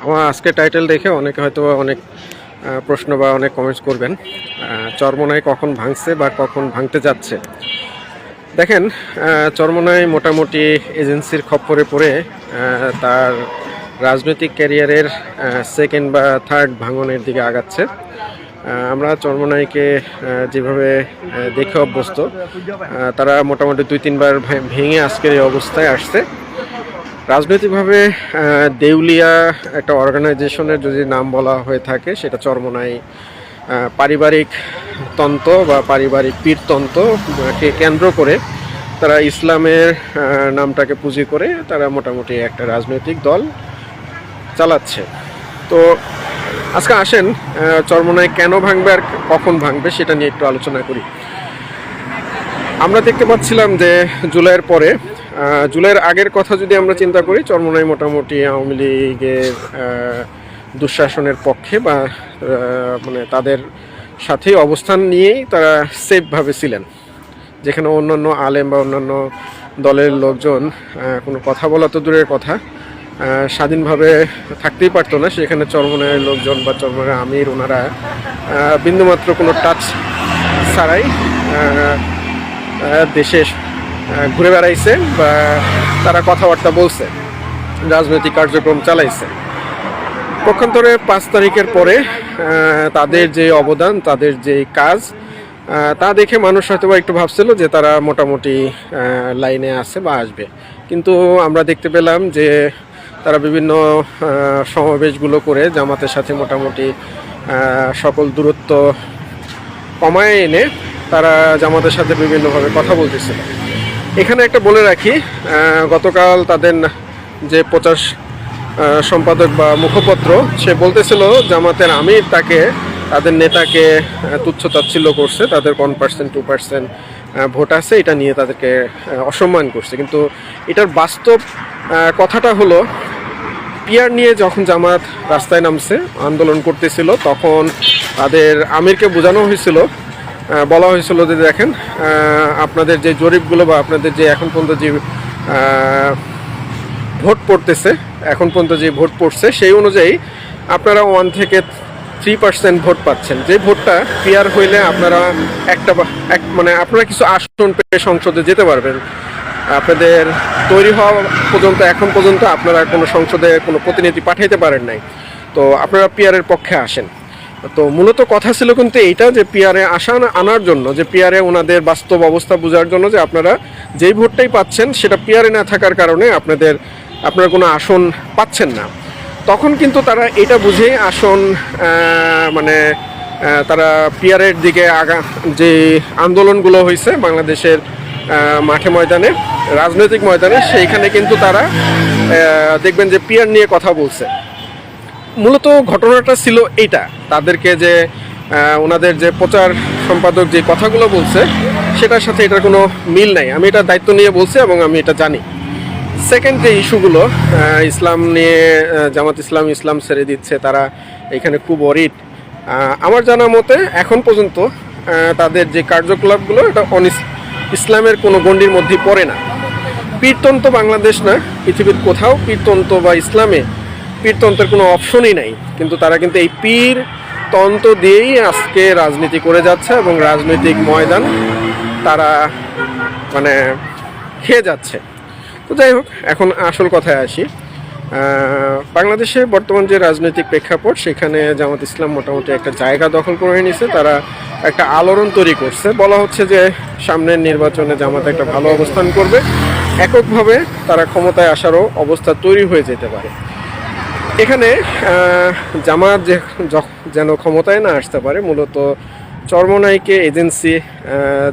আমার আজকে টাইটেল দেখে অনেকে হয়তো অনেক প্রশ্ন বা অনেক কমেন্টস করবেন, চরমোনাই কখন ভাঙছে বা কখন ভাঙতে যাচ্ছে। দেখেন, চরমোনাই মোটামুটি এজেন্সির খপ্পরে পড়ে তার রাজনৈতিক ক্যারিয়ারের সেকেন্ড বা থার্ড ভাঙনের দিকে আগাচ্ছে। আমরা চরমোনাইকে যেভাবে দেখে অভ্যস্ত, তারা মোটামুটি 2-3 বার ভেঙে আজকের এই অবস্থায় আসছে। রাজনৈতিকভাবে দেউলিয়া একটা অর্গানাইজেশনের যদি নাম বলা হয়ে থাকে সেটা চরমোনাই। পারিবারিক তন্ত্র বা পারিবারিক পীরতন্ত্রকে কেন্দ্র করে তারা ইসলামের নামটাকে পুঁজি করে তারা মোটামুটি একটা রাজনৈতিক দল চালাচ্ছে। তো আজকে আসেন চরমোনাই কেন ভাঙবে আর কখন ভাঙবে সেটা নিয়ে একটু আলোচনা করি। আমরা দেখতে পাচ্ছিলাম যে জুলাইয়ের পরে, জুলাইয়ের আগের কথা যদি আমরা চিন্তা করি, চরমোনাই মোটামুটি আওয়ামী লীগের দুঃশাসনের পক্ষে বা মানে তাদের সাথেই অবস্থান নিয়েই তারা সেফভাবে ছিলেন। যেখানে অন্যান্য আলেম বা অন্যান্য দলের লোকজন কোনো কথা বলা তো দূরের কথা, স্বাধীনভাবে থাকতেই পারতো না, সেখানে চরমোনাইয়ের লোকজন বা চরমোনাইয়ের আমির ওনারা বিন্দুমাত্র কোনো টাচ ছাড়াই দেশে ঘুরে বেড়াইছে বা তারা কথাবার্তা বলছে, রাজনৈতিক কার্যক্রম চালাইছে। পক্ষান্তরে 5 তারিখের পরে তাদের যে অবদান, তাদের যে কাজ, তা দেখে মানুষ হয়তো একটু ভাবছিল যে তারা মোটামুটি লাইনে আছে বা আসবে। কিন্তু আমরা দেখতে পেলাম যে তারা বিভিন্ন সমাবেশগুলো করে জামাতের সাথে মোটামুটি সকল দূরত্ব কমায় এনে তারা জামাতের সাথে বিভিন্নভাবে কথা বলতেছিল। এখানে একটা বলে রাখি, গতকাল তাদের যে প্রচার সম্পাদক বা মুখপত্র, সে বলতেছিল জামাতের আমির তাদের নেতাকে তুচ্ছ-তাচ্ছিল্য করছে, তাদের 1% 2% ভোট আছে এটা নিয়ে তাদেরকে অসম্মান করছে। কিন্তু এটার বাস্তব কথাটা হলো, পিয়ার নিয়ে যখন জামাত রাস্তায় নামছে, আন্দোলন করতেছিল, তখন তাদের আমিরকে বোঝানো হয়েছিল, বলা হয়েছিল যে দেখেন, আপনাদের যে জরিপগুলো বা আপনাদের যে এখন পর্যন্ত যে ভোট পড়তেছে, এখন পর্যন্ত যে ভোট পড়ছে সেই অনুযায়ী আপনারা 1 থেকে 3% ভোট পাচ্ছেন। যে ভোটটা পিয়ার হইলে আপনারা মানে আপনারা কিছু আসন পেয়ে সংসদে যেতে পারবেন। আপনাদের তৈরি হওয়া পর্যন্ত এখন পর্যন্ত আপনারা কোনো সংসদে কোনো প্রতিনিধি পাঠাইতে পারেন নাই, তো আপনারা পিয়ারের পক্ষে আসেন। তো মূলত কথা ছিল কিন্তু এইটা, যে পিয়ারে আনার জন্য, যে পিয়ারে ওনাদের বাস্তব অবস্থা বোঝার জন্য, যে আপনারা যেই ভোটটাই পাচ্ছেন সেটা পিয়ারে না থাকার কারণে আপনারা কোনো আসন পাচ্ছেন না। তখন কিন্তু তারা এটা বুঝেই আসন মানে তারা পিয়ারের দিকে যে আন্দোলনগুলো হয়েছে বাংলাদেশের মাঠে ময়দানে, রাজনৈতিক ময়দানে, সেইখানে কিন্তু তারা দেখবেন যে পিয়ার নিয়ে কথা বলছে। মূলত ঘটনাটা ছিল এইটা, তাদেরকে যে ওনাদের যে প্রচার সম্পাদক যে কথাগুলো বলছে সেটার সাথে এটার কোনো মিল নাই। আমি এটা দায়িত্ব নিয়ে বলছি এবং আমি এটা জানি। সেকেন্ড যে ইস্যুগুলো ইসলাম নিয়ে, জামাত ইসলাম ছেড়ে দিচ্ছে, তারা এখানে খুব অরিড। আমার জানা মতে এখন পর্যন্ত তাদের যে কার্যকলাপগুলো এটা ইসলামের কোনো গণ্ডির মধ্যে পড়ে না। পীরতন্ত্র বাংলাদেশ না, পৃথিবীর কোথাও পীরতন্ত্র বা ইসলামে পীরতন্ত্রের কোনো অপশনই নাই, কিন্তু তারা কিন্তু এই পীরতন্ত্র দিয়েই আজকে রাজনীতি করে যাচ্ছে এবং রাজনৈতিক ময়দান তারা মানে খেয়ে যাচ্ছে। তো যাই হোক, এখন আসল কথায় আসি। বাংলাদেশে বর্তমান যে রাজনৈতিক প্রেক্ষাপট, সেখানে জামাত ইসলাম মোটামুটি একটা জায়গা দখল করে নিয়েছে। তারা একটা আলোড়ন তৈরি করছে, বলা হচ্ছে যে সামনের নির্বাচনে জামাত একটা ভালো অবস্থান করবে, এককভাবে তারা ক্ষমতায় আসারও অবস্থা তৈরি হয়ে যেতে পারে। এখানে জামাত যেন ক্ষমতায় না আসতে পারে, মূলত চরমোনাইকে এজেন্সি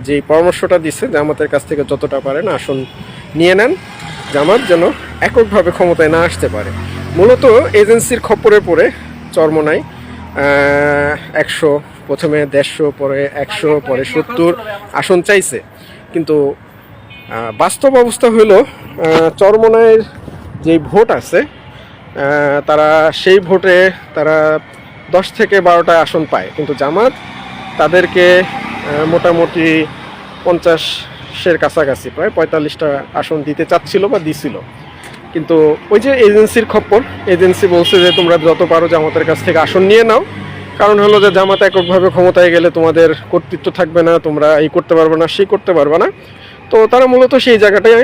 যে পরামর্শটা দিচ্ছে, জামাতের কাছ থেকে যতটা পারেন আসন নিয়ে নেন, জামাত যেন এককভাবে ক্ষমতায় না আসতে পারে। মূলত এজেন্সির খপ্পরে পড়ে চরমোনাই 100, প্রথমে 150, পরে 100, পরে 70 আসন চাইছে। কিন্তু বাস্তব অবস্থা হলো, চরমোনাইয়ের যে ভোট আছে, তারা সেই ভোটে তারা 10 থেকে 12টা আসন পায়, কিন্তু জামাত তাদেরকে মোটামুটি 50-এর কাছাকাছি, প্রায় 45টা আসন দিতে চাচ্ছিল বা দিছিল। কিন্তু ওই যে এজেন্সির খপ্পর, এজেন্সি বলছে যে তোমরা যত পারো জামাতের কাছ থেকে আসন নিয়ে নাও, কারণ হলো যে জামাত এককভাবে ক্ষমতায় গেলে তোমাদের কর্তৃত্ব থাকবে না, তোমরা এই করতে পারবে না, সেই করতে পারবে না। তো তারা মূলত সেই জায়গাটায়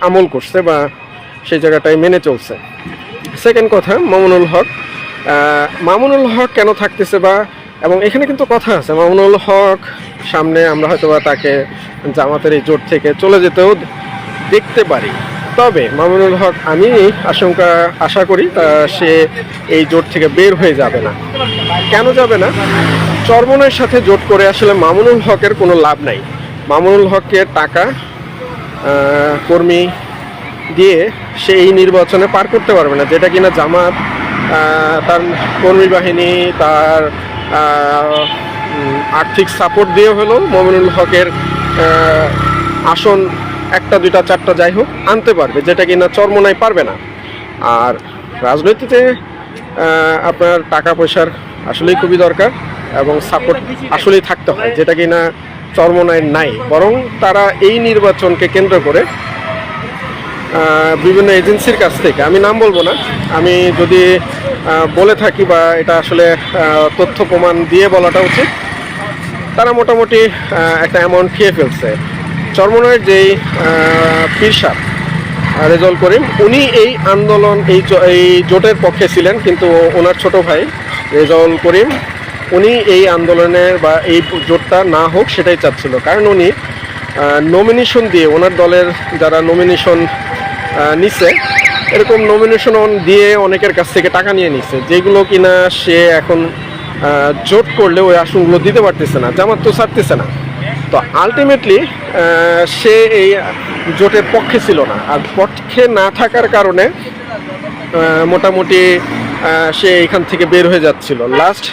আমল করছে বা সেই জায়গাটায় মেনে চলছে। সেকেন্ড কথা, মামুনুল হক। মামুনুল হক কেন থাকতেছে বা, এবং এখানে কিন্তু কথা আছে, মামুনুল হক সামনে আমরা হয়তো বা তাকে জামাতের এই জোট থেকে চলে যেতেও দেখতে পারি। তবে মামুনুল হক আমি আশা করি সে এই জোট থেকে বের হয়ে যাবে না। কেন যাবে না? চরমনের সাথে জোট করে আসলে মামুনুল হকের কোনো লাভ নাই। মামুনুল হকের টাকা কর্মী দিয়ে সে এই নির্বাচনে পার করতে পারবে না, যেটা কিনা জামাত তার কর্মী বাহিনী, তার আর্থিক সাপোর্ট দিয়ে হলেও মামুনুল হকের আসন 1টা 2টা 4টা যাই হোক আনতে পারবে, যেটা কিনা চরমোনাই পারবে না। আর রাজনীতিতে আপনার টাকা পয়সার আসলেই খুবই দরকার এবং সাপোর্ট আসলেই থাকতে হয়, যেটা কিনা চরমোনাই নাই। বরং তারা এই নির্বাচনকে কেন্দ্র করে বিভিন্ন এজেন্সির কাছ থেকে, আমি নাম বলবো না, আমি যদি বলে থাকি বা এটা আসলে তথ্য প্রমাণ দিয়ে বলাটা উচিত, তারা মোটামুটি একটা অ্যামাউন্ট খেয়ে ফেলছে। চরমোনাইয়ের যেই পীর সাহেব রেজাউল করিম, উনি এই আন্দোলন এই জোটের পক্ষে ছিলেন, কিন্তু ওনার ছোট ভাই রেজাউল করিম উনি এই আন্দোলনের বা এই জোটটা না হোক সেটাই চাচ্ছিল। কারণ উনি নমিনেশন দিয়ে, ওনার দলের যারা নমিনেশন নিছে, এরকম নমিনেশন দিয়ে অনেকের কাছ থেকে টাকা নিয়ে নিছে, যেগুলো কিনা সে এখন জোট করলে ওই আসনগুলো দিতে পারতেছে না, জামাত তো ছাড়তেছে না। তো আলটিমেটলি সে এই জোটের পক্ষে ছিল না, আর পক্ষে না থাকার কারণে মোটামুটি সে এখান থেকে বের হয়ে যাচ্ছিল। লাস্ট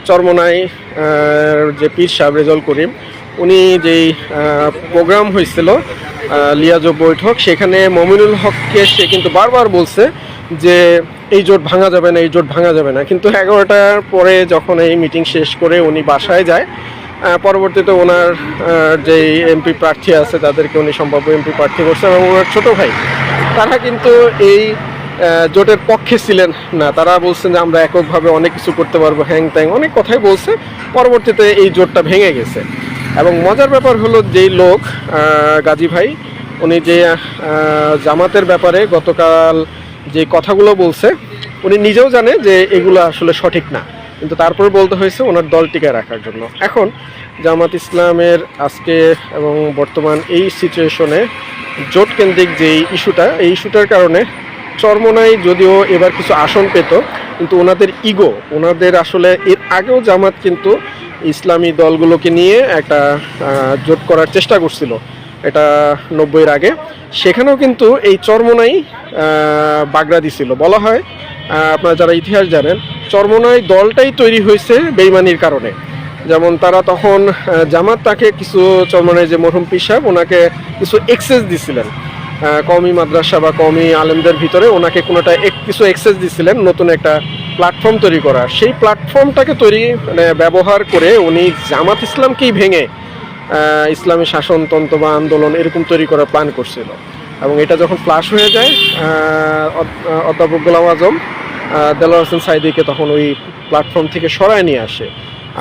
চরমোনাই যে পীর সাহেব রেজাউল করিম, উনি যেই প্রোগ্রাম হয়েছিল লিয়াজো বৈঠক, সেখানে মমিনুল হককে সে কিন্তু বারবার বলছে যে এই জোট ভাঙা যাবে না, এই জোট ভাঙা যাবে না। কিন্তু 11টার পরে যখন এই মিটিং শেষ করে উনি বাসায় যায়, পরবর্তীতে ওনার যেই এমপি প্রার্থী আছে তাদেরকে উনি সম্ভাব্য এমপি প্রার্থী করছেন, এবং ওনার ছোটো ভাই তারা কিন্তু এই জোটের পক্ষে ছিলেন না। তারা বলছেন যে আমরা এককভাবে অনেক কিছু করতে পারবো, হ্যাং ত্যাং অনেক কথাই বলছে। পরবর্তীতে এই জোটটা ভেঙে গেছে। এবং মজার ব্যাপার হলো, যেই লোক গাজী ভাই, উনি যে জামাতের ব্যাপারে গতকাল যে কথাগুলো বলছে, উনি নিজেও জানে যে এগুলো আসলে সঠিক না, কিন্তু তারপরে বলতে হয়েছে ওনার দল টিকে রাখার জন্য। এখন জামাত ইসলামের আজকে এবং বর্তমান এই সিচুয়েশনে জোট কেন্দ্রিক যেই ইস্যুটা, এই ইস্যুটার কারণে চরমোনাই যদিও এবার কিছু আসন পেত, কিন্তু ওনাদের ইগো, ওনাদের আসলে এর আগেও জামাত কিন্তু ইসলামী দলগুলোকে নিয়ে একটা জোট করার চেষ্টা করছিল, এটা 90-এর আগে। সেখানেও কিন্তু এই চরমোনাই বাগড়া দিছিল। বলা হয়, আপনারা যারা ইতিহাস জানেন, চরমোনাই দলটাই তৈরি হয়েছে বেইমানির কারণে। যেমন তারা তখন জামাত তাকে কিছু, চরমোনাই যে মরহুম পীর সাহেব, ওনাকে কিছু এক্সেস দিছিলেন কওমি মাদ্রাসা বা কওমি আলেমদের ভিতরে, ওনাকে কোনোটা কিছু এক্সেস দিছিলেন নতুন একটা প্ল্যাটফর্ম তৈরি করার। সেই প্ল্যাটফর্মটাকে ব্যবহার করে উনি জামাত ইসলামকেই ভেঙে ইসলামী শাসনতন্ত্র বা আন্দোলন এরকম তৈরি করার প্ল্যান করছিল। এবং এটা যখন ফ্লাশ হয়ে যায়, অধ্যাপক গোলাম আজম দেলোয়ার হোসেন সাঈদীকে তখন ওই প্ল্যাটফর্ম থেকে সরায় নিয়ে আসে।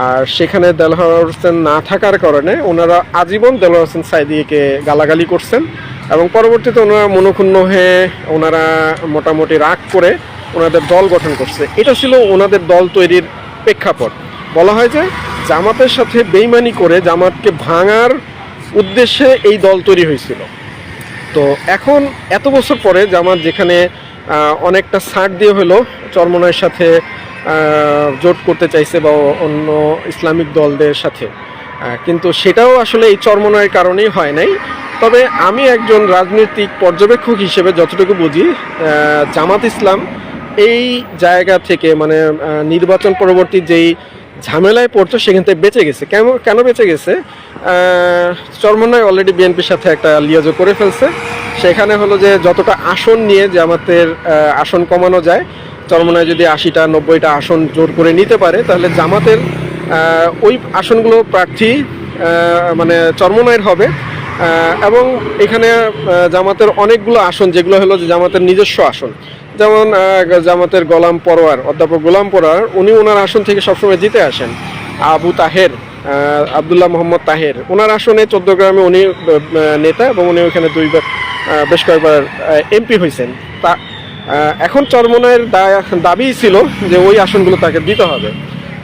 আর সেখানে দেলোয়ার হোসেন না থাকার কারণে ওনারা আজীবন দেলোয়ার হোসেন সাঈদীকে গালাগালি করছেন, এবং পরবর্তীতে ওনারা মনক্ষুণ্ণ হয়ে ওনারা মোটামুটি রাগ করে ওনাদের দল গঠন করছে। এটা ছিল ওনাদের দল তৈরির প্রেক্ষাপট। বলা হয় যে জামাতের সাথে বেইমানি করে জামাতকে ভাঙার উদ্দেশ্যে এই দল তৈরি হয়েছিল। তো এখন এত বছর পরে জামাত যেখানে অনেকটা ছাড় দিয়ে হলো চরমোনাইয়ের সাথে জোট করতে চাইছে বা অন্য ইসলামিক দলদের সাথে, কিন্তু সেটাও আসলে এই চরমোনাইয়ের কারণেই হয় নাই। তবে আমি একজন রাজনৈতিক পর্যবেক্ষক হিসেবে যতটুকু বুঝি, জামাত ইসলাম এই জায়গা থেকে মানে নির্বাচন পরবর্তী যেই ঝামেলায় পড়তো সেখান থেকে বেঁচে গেছে। কেন বেঁচে গেছে? চরমোনাই অলরেডি বিএনপির সাথে একটা লিয়াজো করে ফেলছে। সেখানে হলো যে যতটা আসন নিয়ে জামাতের আসন কমানো যায়, চরমোনাই যদি 80টা 90টা আসন জোর করে নিতে পারে, তাহলে জামাতের ওই আসনগুলো প্রার্থী মানে চরমোনাইয়ের হবে, এবং এখানে জামাতের অনেকগুলো আসন যেগুলো হলো যে জামাতের নিজস্ব আসন, যেমন জামাতের অধ্যাপক গোলাম পরোয়ার, উনি ওনার আসন থেকে সবসময় জিতে আসেন। আবু তাহের, আবদুল্লাহ মোহাম্মদ তাহের, ওনার আসনে 14 গ্রামে উনি নেতা এবং উনি ওখানে বেশ কয়েকবার এমপি হয়েছেন। তা এখন চরমনাইয়ের দাবি ছিল যে ওই আসনগুলো তাকে দিতে হবে।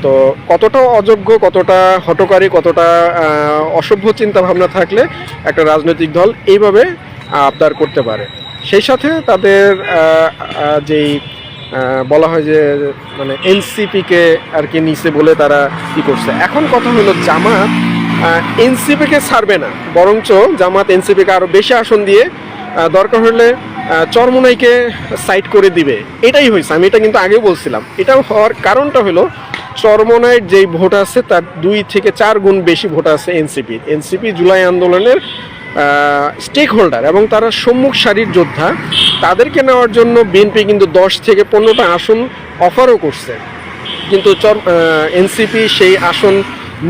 তো কতটা অযোগ্য, কতটা হঠকারী, কতটা অসভ্য চিন্তা ভাবনা থাকলে একটা রাজনৈতিক দল এইভাবে আবদার করতে পারে। সেই সাথে তাদের যেই বলা হয় যে মানে এনসিপিকে আর কি নিচে বলে তারা কি করছে। এখন কথা হলো জামাত এনসিপিকে ছাড়বে না, বরঞ্চ জামাত এনসিপিকে আরও বেশি আসন দিয়ে দরকার হলে চরমোনাইকে সাইড করে দিবে। এটাই হয়েছে, আমি এটা কিন্তু আগেও বলছিলাম। এটা হওয়ার কারণটা হলো চরমোনাইয়ের যেই ভোট আছে তার 2 থেকে 4 গুণ বেশি ভোট আছে এনসিপির। এনসিপি জুলাই আন্দোলনের স্টেক হোল্ডার এবং তারা সম্মুখ সারির যোদ্ধা। তাদেরকে নেওয়ার জন্য বিএনপি কিন্তু 10 থেকে 15টা আসন অফারও করছে, কিন্তু এনসিপি সেই আসন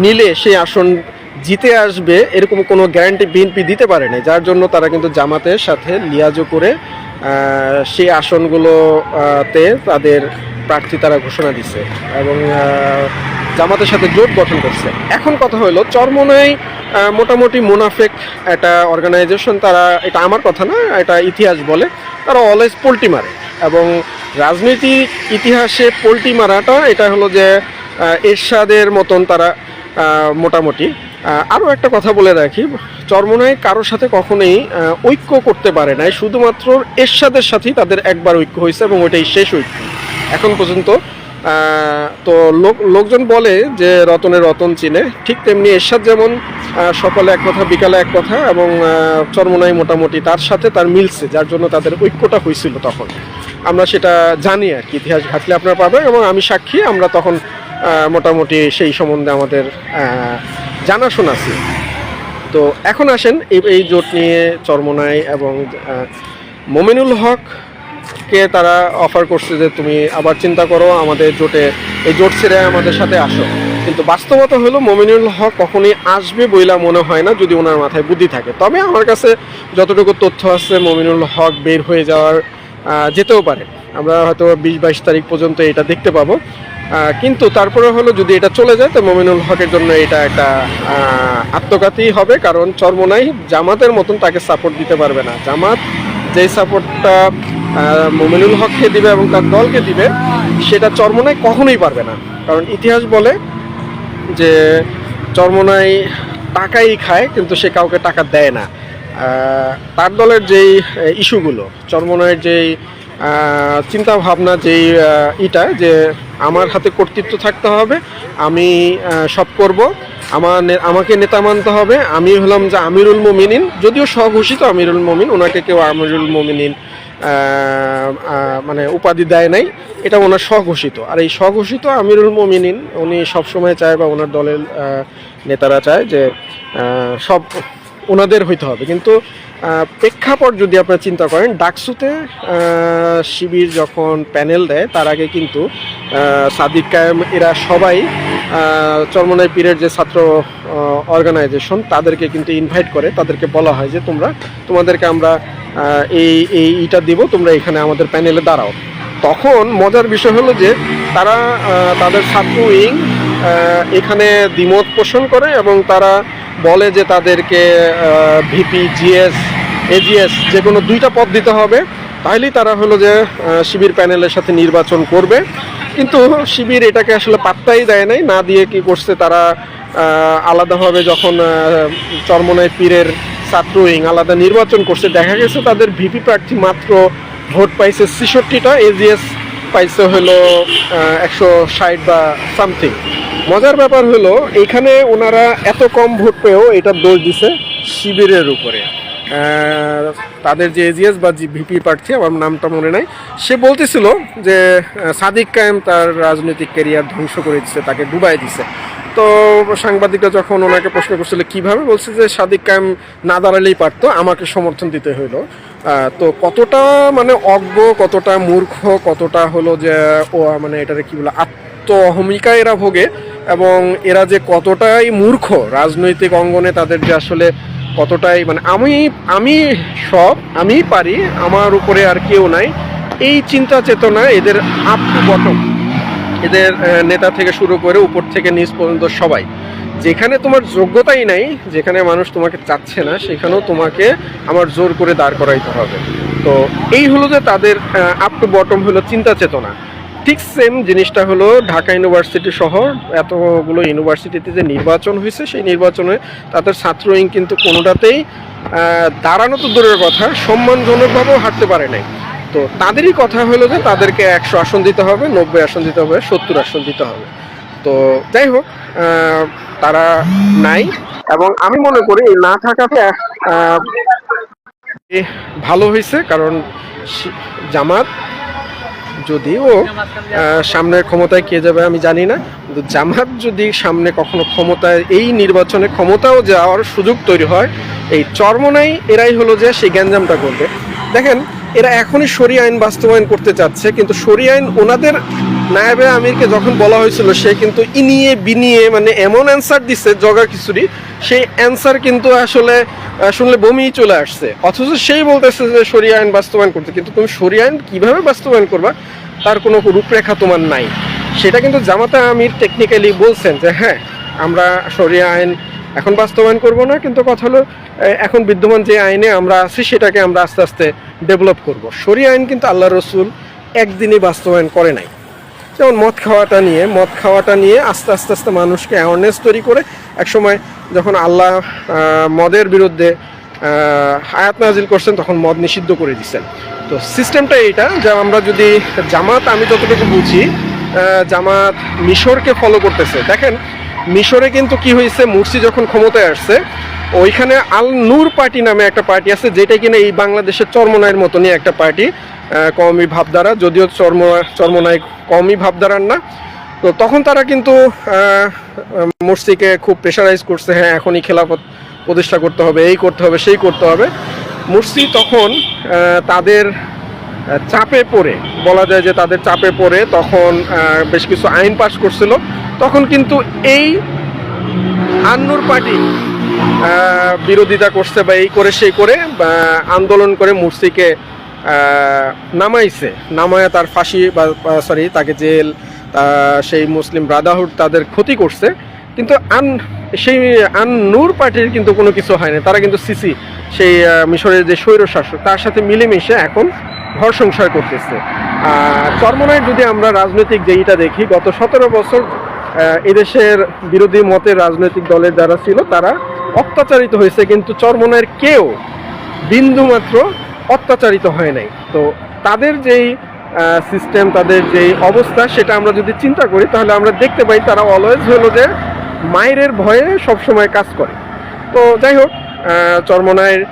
নিলে সেই আসন জিতে আসবে এরকম কোনো গ্যারান্টি বিএনপি দিতে পারে না, যার জন্য তারা কিন্তু জামাতের সাথে লিয়াজো করে সেই আসনগুলোতে তাদের প্রার্থী তারা ঘোষণা দিছে এবং জামাতের সাথে জোট গঠন করছে। এখন কথা হলো চরমোনাই মোটামুটি মুনাফেক একটা অর্গানাইজেশন। তারা, এটা আমার কথা না, এটা ইতিহাস বলে, তারা অলওয়েজ পোল্টি মারে এবং রাজনৈতিক ইতিহাসে পোল্টি মারাটা এটা হলো যে এরশাদের মতন তারা মোটামুটি। আরও একটা কথা বলে রাখি, চরমোনাই কারোর সাথে কখনোই ঐক্য করতে পারে নাই, শুধুমাত্র এরশাদের সাথেই তাদের একবার ঐক্য হয়েছে এবং ওইটাই শেষ ঐক্য এখন পর্যন্ত। তো লোকজন বলে যে রতনে রতন চিনে, ঠিক তেমনি এরশাদ যেমন সকালে এক কথা বিকালে এক কথা, এবং চরমোনাই মোটামুটি তার সাথে তার মিলছে, যার জন্য তাদের ঐক্যটা হয়েছিল তখন। আমরা সেটা জানি আর কি, ইতিহাস ঘাটলে আপনারা পাবেন এবং আমি সাক্ষী। আমরা তখন মোটামুটি সেই সম্বন্ধে আমাদের জানাশোনা আছে। তো এখন আসেন এই জোট নিয়ে চরমোনাই এবং মোমিনুল হককে তারা অফার করছে যে তুমি আবার চিন্তা করো, আমাদের জোটে, এই জোট ছেড়ে আমাদের সাথে আসো। কিন্তু বাস্তবতা হলো মোমিনুল হক কখনই আসবে বইলা মনে হয় না, যদি ওনার মাথায় বুদ্ধি থাকে। তবে আমার কাছে যতটুকু তথ্য আছে মোমিনুল হক বের হয়ে যাওয়ার যেতেও পারে, আমরা হয়তো 20-22 তারিখ পর্যন্ত এটা দেখতে পাবো। কিন্তু তারপরে হলো যদি এটা চলে যায় তো মোমিনুল হকের জন্য এটা একটা আত্মঘাতী হবে, কারণ চরমোনাই জামাতের মতন তাকে সাপোর্ট দিতে পারবে না। জামাত যেই সাপোর্টটা মোমিনুল হককে দিবে এবং তার দলকে দিবে, সেটা চরমোনাই কখনোই পারবে না। কারণ ইতিহাস বলে যে চরমোনাই টাকাই খায় কিন্তু সে কাউকে টাকা দেয় না। তার দলের যেই ইস্যুগুলো, চরমোনাইয়ের যেই চিন্তা ভাবনা, যেই যে আমার হাতে কর্তৃত্ব থাকতে হবে, আমি সব করব, আমাকে নেতা মানতে হবে, আমি হলাম যে আমিরুল মোমিনিন, যদিও স্বঘোষিত আমিরুল মোমিন, ওনাকে কেউ আমিরুল মোমিনিন মানে উপাধি দেয় নাই, এটা ওনার স্বঘোষিত। আর এই স্বঘোষিত আমিরুল মোমিনিন উনি সবসময় চায়, বা ওনার দলের নেতারা চায় যে সব ওনাদের হইতে হবে। কিন্তু প্রেক্ষাপট যদি আপনারা চিন্তা করেন, ডাকসুতে শিবির যখন প্যানেল দেয় তার আগে কিন্তু সাদিক কায়েম এরা সবাই চরমোনাই পীরের যে ছাত্র অর্গানাইজেশন তাদেরকে কিন্তু ইনভাইট করে, তাদেরকে বলা হয় যে তোমাদেরকে আমরা এইটা দিব, তোমরা এখানে আমাদের প্যানেলে দাঁড়াও। তখন মজার বিষয় হলো যে তারা তাদের ছাত্র উইং এখানে দ্বিমত পোষণ করে এবং তারা বলে যে তাদেরকে ভিপি, জিএস, এজিএস যে কোনো 2টা পদ দিতে হবে, তাহলেই তারা হলো যে শিবির প্যানেলের সাথে নির্বাচন করবে। কিন্তু শিবির এটাকে আসলে পাত্তাই দেয় নাই, না দিয়ে কি করছে তারা আলাদাভাবে যখন চরমোনাই পীরের ছাত্র উইং আলাদা নির্বাচন করছে, দেখা গেছে তাদের ভিপি প্রার্থী মাত্র ভোট পাইছে 66টা, এজিএস পাইছে হলো 160 বা সামথিং। মজার ব্যাপার হলো এইখানে ওনারা এত কম ভোট পেয়েও এটা দোষ দিছে শিবিরের উপরে। তাদের যে এজিএস বা ভিপি প্রার্থী, আমার নামটা মনে নাই, সে বলতেছিল যে সাদিক কায়েম তার রাজনৈতিক ক্যারিয়ার ধ্বংস করে দিচ্ছে, তাকে ডুবাই দিছে। তো সাংবাদিকরা যখন ওনাকে প্রশ্ন করছিল কীভাবে, বলছে যে সাদিক কায়েম না দাঁড়ালেই পারতো, আমাকে সমর্থন দিতে হইলো। তো কতটা মানে অজ্ঞ, কতটা মূর্খ, কতটা হলো যে মানে এটারে কী বলে আত্ম অহমিকা এরা ভোগে, এবং এরা যে কতটাই মূর্খ রাজনৈতিক অঙ্গনে, তাদের যে আসলে কতটাই মানে আমি আমি পারি, আমার উপরে আর কেউ নাই, এই চিন্তা চেতনা এদের আপ টু বটম, এদের নেতা থেকে শুরু করে উপর থেকে নিচ পর্যন্ত সবাই। যেখানে তোমার যোগ্যতাই নাই, যেখানে মানুষ তোমাকে চাচ্ছে না, সেখানেও তোমাকে আমার জোর করে দাঁড় করাইতে হবে। তো এই হলো যে তাদের আপ টু বটম হলো চিন্তা চেতনা। ঠিক সেম জিনিসটা হলো ঢাকা ইউনিভার্সিটি সহ এতগুলো ইউনিভার্সিটিতে যে নির্বাচন হয়েছে, সেই নির্বাচনে তাদের ছাত্র উইং কিন্তু কোনোটাতেই দাঁড়ানো তো দূরের কথা, সম্মানজনকভাবেও হাঁটতে পারে নাই। তো তাদেরই কথা হলো যে তাদেরকে 100 আসন দিতে হবে, 90 আসন দিতে হবে, 70 আসন দিতে হবে। তো যাই হোক, তারা নাই, এবং আমি মনে করি এই না থাকাতে ভালো হয়েছে। কারণ জামাত যদিও সামনের ক্ষমতায় কে যাবে আমি জানি না, কিন্তু জামাত যদি সামনে কখনো ক্ষমতায়, এই নির্বাচনে ক্ষমতাও যাওয়ার সুযোগ তৈরি হয়, এই চরমোনাই এরাই হলো যে সেই গ্যাঞ্জামটা করবে। দেখেন, এরা এখনই শরিয়া আইন বাস্তবায়ন করতে চাচ্ছে, কিন্তু শরিয়া আইন ওনাদের নায়েবে আমিরকে যখন বলা হয়েছিল, সে কিন্তু ইনিয়ে বিনিয়ে মানে এমন অ্যান্সার দিচ্ছে জগা খিচুড়ি, সেই অ্যান্সার কিন্তু আসলে শুনলে বমি চলে আসছে। অথচ সেই বলতেছে যে শরিয়া আইন বাস্তবায়ন করতে, কিন্তু তুমি শরিয়া আইন কীভাবে বাস্তবায়ন করবা তার কোনো রূপরেখা তোমার নাই। সেটা কিন্তু জামাতে আমির টেকনিক্যালি বলছেন যে হ্যাঁ, আমরা শরিয়া আইন এখন বাস্তবায়ন করব না, কিন্তু কথা হলো এখন বিদ্যমান যে আইনে আমরা আছি সেটাকে আমরা আস্তে আস্তে ডেভেলপ করব। শরিয়া আইন কিন্তু আল্লাহ রসুল একদিনই বাস্তবায়ন করে নাই। যেমন মদ খাওয়াটা নিয়ে আস্তে আস্তে আস্তে মানুষকে অ্যাওয়ারনেস তৈরি করে একসময় যখন আল্লাহ মদের বিরুদ্ধে আয়াত নাজিল করছেন, তখন মদ নিষিদ্ধ করে দিচ্ছেন। তো সিস্টেমটা এইটা যে আমরা যদি জামাত, আমি যতটুকু বুঝি জামাত মিশরকে ফলো করতেছে। দেখেন, মিশরে কিন্তু কি হয়েছে, মুরসি যখন ক্ষমতায় আসছে, ওইখানে আল নূর পার্টি নামে একটা পার্টি আছে, যেটা কিনা এই বাংলাদেশের চরমোনাইয়ের মতনই একটা পার্টি, কওমি ভাবধারা, যদিও চরমোনাই কওমি ভাবধারার না। তো তখন তারা কিন্তু মুরসিকে খুব প্রেশারাইজ করছে, হ্যাঁ এখনই খেলাফত প্রতিষ্ঠা করতে হবে, এই করতে হবে, সেই করতে হবে। মুরসি তখন তাদের চাপে পড়ে, বলা যায় যে তাদের চাপে পড়ে তখন বেশ কিছু আইন পাস করছিল। তখন কিন্তু এই আন্নুর পার্টি বিরোধিতা করছে, বা এই করে সেই করে আন্দোলন করে মুরসিকে নামায় তার ফাঁসি বা সরি তাকে জেল, সেই মুসলিম ব্রাদারহুড তাদের ক্ষতি করছে। কিন্তু সেই আন-নূর পার্টির কিন্তু কোনো কিছু হয়নি। তারা কিন্তু সিসি, সেই মিশরের যে স্বৈরশাসক, তার সাথে মিলেমিশে এখন ঘর সংসার করতেছে। চরমোনাই যদি আমরা রাজনৈতিক যেইটা দেখি, গত 17 বছর এদেশের বিরোধী মতের রাজনৈতিক দলের যারা ছিল তারা অত্যাচারিত হয়েছে, কিন্তু চরমোনাইয়ের কেউ বিন্দুমাত্র অত্যাচারিত হয় নাই। তো তাদের যেই সিস্টেম, তাদের যেই অবস্থা, সেটা আমরা যদি চিন্তা করি তাহলে আমরা দেখতে পাই তারা অলওয়েজ হলো যে মায়ের ভয়ে সবসময় কাজ করে। তো যাই হোক, চরমোনাইয়ের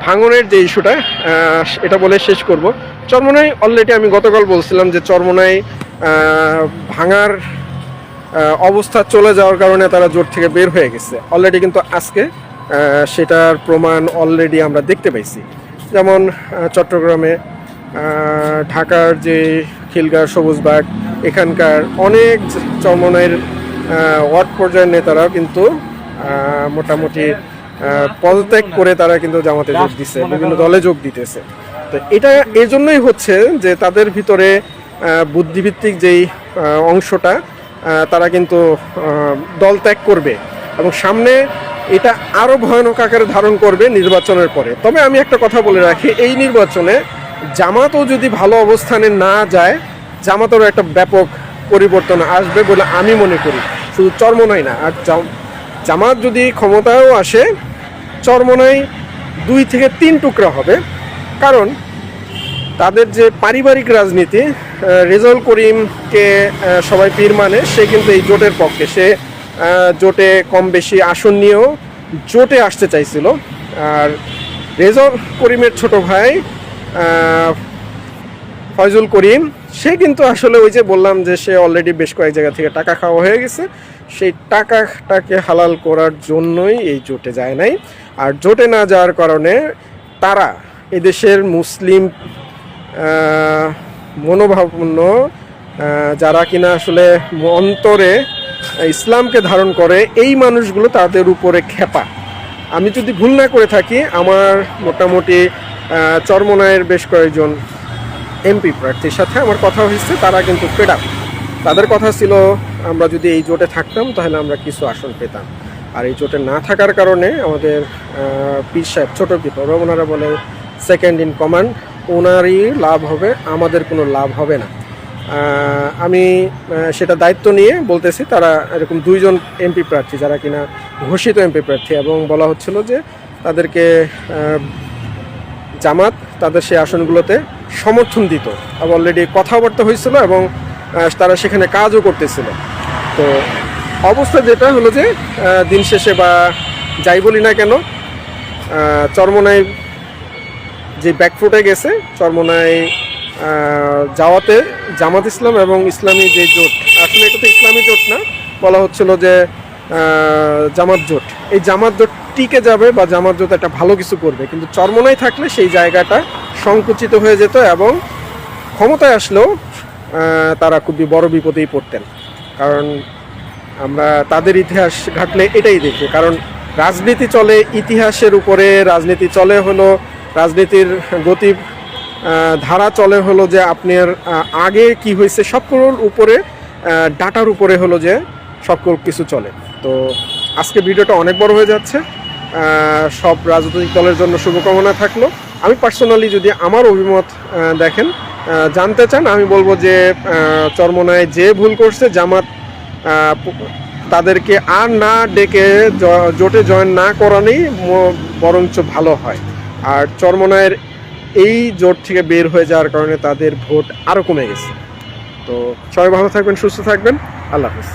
ভাঙনের যে ইস্যুটা, এটা বলে শেষ করব। চরমোনাই অলরেডি আমি গতকাল বলছিলাম যে চরমোনাই ভাঙার অবস্থা চলে যাওয়ার কারণে তারা জোট থেকে বের হয়ে গেছে অলরেডি, কিন্তু আজকে সেটার প্রমাণ অলরেডি আমরা দেখতে পাইছি। যেমন চট্টগ্রামে, ঢাকার যে খিলগাঁও, সবুজবাগ, এখানকার অনেক চরমোনাইয়ের ওয়ার্ড পর্যায়ের নেতারাও কিন্তু মোটামুটি পদত্যাগ করে তারা কিন্তু জামাতে যোগ দিচ্ছে, বিভিন্ন দলে যোগ দিতেছে। তো এটা এই জন্যই হচ্ছে যে তাদের ভিতরে বুদ্ধিভিত্তিক যেই অংশটা, তারা কিন্তু দল ত্যাগ করবে, এবং সামনে এটা আরও ভয়ানক আকারে ধারণ করবে নির্বাচনের পরে। তবে আমি একটা কথা বলে রাখি, এই নির্বাচনে জামাতও যদি ভালো অবস্থানে না যায়, জামাতেরও একটা ব্যাপক পরিবর্তন আসবে বলে আমি মনে করি। শুধু চরমোনাই না, আর জামাত যদি ক্ষমতায়ও আসে, চরমোনাই 2 থেকে 3 টুকরা হবে। কারণ তাদের যে পারিবারিক রাজনীতি, রেজাউল করিমকে সবাই পীর মানে, সে কিন্তু এই জোটের পক্ষে, সে জোটে কম বেশি আসন নিয়েও জোটে আসতে চাইছিল। আর রেজাউল করিমের ছোট ভাই ফয়জুল করিম, সে কিন্তু আসলে ওই যে বললাম যে সে অলরেডি বেশ কয়েক জায়গা থেকে টাকা খাওয়া হয়ে গেছে, সেই টাকাটাকে হালাল করার জন্যই এই জোটে যায় নাই। আর জোটে না যাওয়ার কারণে তারা এদেশের মুসলিম মনোভাবাপন্ন যারা কিনা আসলে অন্তরে ইসলামকে ধারণ করে, এই মানুষগুলো তাদের উপরে খেপা। আমি যদি ভুল না করে থাকি, আমার মোটামুটি চরমোনাইয়ের বেশ কয়েকজন এমপি প্রার্থীর সাথে আমার কথা হয়েছে, তারা কিন্তু ফেড আপ। তাদের কথা ছিল আমরা যদি এই জোটে থাকতাম তাহলে আমরা কিছু আসন পেতাম, আর এই জোটে না থাকার কারণে আমাদের পীর সাহেব ছোটো পীর, ওনারা বলে সেকেন্ড ইন কমান্ড, ওনারই লাভ হবে, আমাদের কোনো লাভ হবে না। আমি সেটা দায়িত্ব নিয়ে বলতেছি, তারা এরকম 2 জন এমপি প্রার্থী যারা কিনা ঘোষিত এমপি প্রার্থী, এবং বলা হচ্ছিল যে তাদেরকে জামাত তাদের সেই আসনগুলোতে সমর্থন দিত, অলরেডি কথাবার্তা হয়েছিল এবং তারা সেখানে কাজও করতেছিল। তো অবস্থা যেটা হলো যে দিন শেষে বা যাই বলি না কেন, চরমোনাই যে ব্যাকফুটে গেছে, চরমোনাই যাওয়াতে জামাত ইসলাম এবং ইসলামী যে জোট, আসলে এটা তো ইসলামী জোট না, বলা হচ্ছিল যে জামাত জোট, এই জামাত জোট টিকে যাবে বা জামাত জোট একটা ভালো কিছু করবে, কিন্তু চরমোনাই থাকলে সেই জায়গাটা সংকুচিত হয়ে যেত এবং ক্ষমতায় আসলেও তারা খুবই বড় বিপদেই পড়তেন। কারণ আমরা তাদের ইতিহাস ঘাটলে এটাই দেখি, কারণ রাজনীতি চলে ইতিহাসের উপরে, রাজনীতি চলে হলো রাজনীতির গতি ধারা চলে হলো যে আপনার আগে কি হয়েছে সকল উপরে, ডাটার উপরে হলো যে সকল কিছু চলে। তো আজকে ভিডিওটা অনেক বড় হয়ে যাচ্ছে, সব রাজনৈতিক দলের জন্য শুভকামনা থাকলো। আমি পার্সোনালি যদি আমার অভিমত দেখেন জানতে চান, আমি বলবো যে চরমোনাই যে ভুল করছে, জামাত তাদেরকে আর না ডেকে জোটে জয়েন না করানোই বরঞ্চ ভালো হয়। আর চরমোনাইয়ের এই জোট থেকে বের হয়ে যাওয়ার কারণে তাদের ভোট আরও কমে গেছে। তো সবাই ভালো থাকবেন, সুস্থ থাকবেন, আল্লাহ হাফেজ।